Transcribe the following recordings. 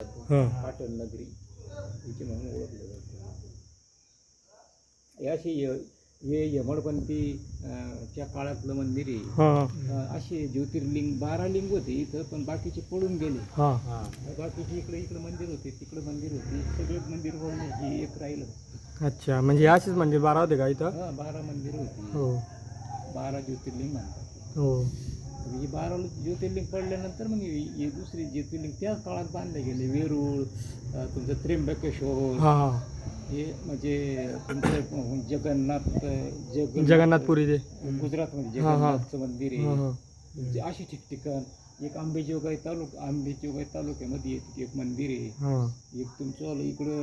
हां पाटण नगरी इथे म्हणून ओळखलं जातं. याशी हे यमळपंथी च्या काळातलं मंदिर आहे. हां असे ज्योतिर्लिंग 12 लिंग होते इथं, पण बाकीचे पळून गेले. हां बाकीचे इकडे मंदिर होते, तिकडे मंदिर होते, सगळे मंदिर होऊन हे एक राहिलं. अच्छा, म्हणजे असेच म्हणजे 12 होते का इथं? 12 मंदिर होती. हो 12 ज्योतिर्लिंग म्हणतात. हो ही 12 ज्योतिर्लिंग पडल्यानंतर मग हे दुसरे ज्योतिर्लिंग त्याच काळात बांधले गेले. वेरूळ, तुमचं त्र्यंबकेश्वर, हां हे म्हणजे तुमचं जगन्नाथपुरी ते गुजरातमध्ये हां हां जगन्नाथचं मंदिर हां आहे. हां म्हणजे अशी ठिकठिकाण. एक आंबेजोगाई तालुक्यामध्ये एक मंदिर आहे. हां एक तुमचं इकडं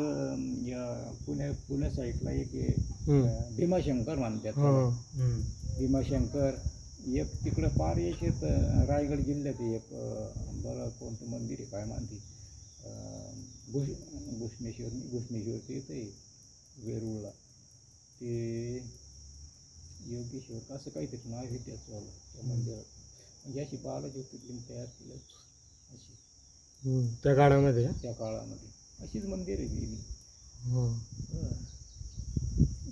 पुण्या साईडला एक भीमाशंकर म्हणतात त्याला. हां भीमाशंकर. एक तिकडं पार येत रायगड जिल्ह्यात एक बरं कोणतं मंदिर आहे काय मानते, घुष्णेश्वर ते येतं आहे वेरूळला. ते योगेश्वर असं काहीतरी नाव आहे त्याचं त्या मंदिरात. म्हणजे अशी 12 ज्योतिर्लिंग तयार केलं अशी त्या काळामध्ये. त्या काळामध्ये. अशीच मंदिर आहे ती. हो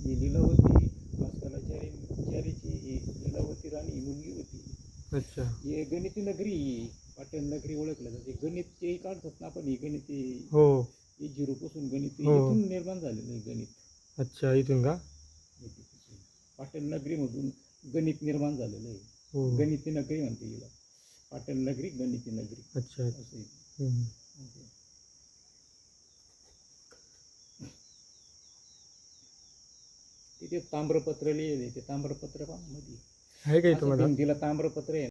ही लीलावती भास्कराचार्याची ही लीलावती राणी ही मुलगी होती. अच्छा हे गणिती नगरी, पाटण नगरी ओळखलं जाते. गणित काढतात ना आपण, ही गणिती हो हे झिरोपासून गणित हो. इथून निर्माण झालेलं आहे गणित. अच्छा, इथून का? पाटण नगरीमधून गणित निर्माण झालेलं आहे. हो गणिती नगरी म्हणते हिला. पाटण नगरी, गणिती नगरी अच्छा असं आहे. तिथे ताम्रपत्र लिहिले, ते ताम्रपत्र मध्ये आहे का इथं मला? भिंतीला ताम्रपत्र आहे.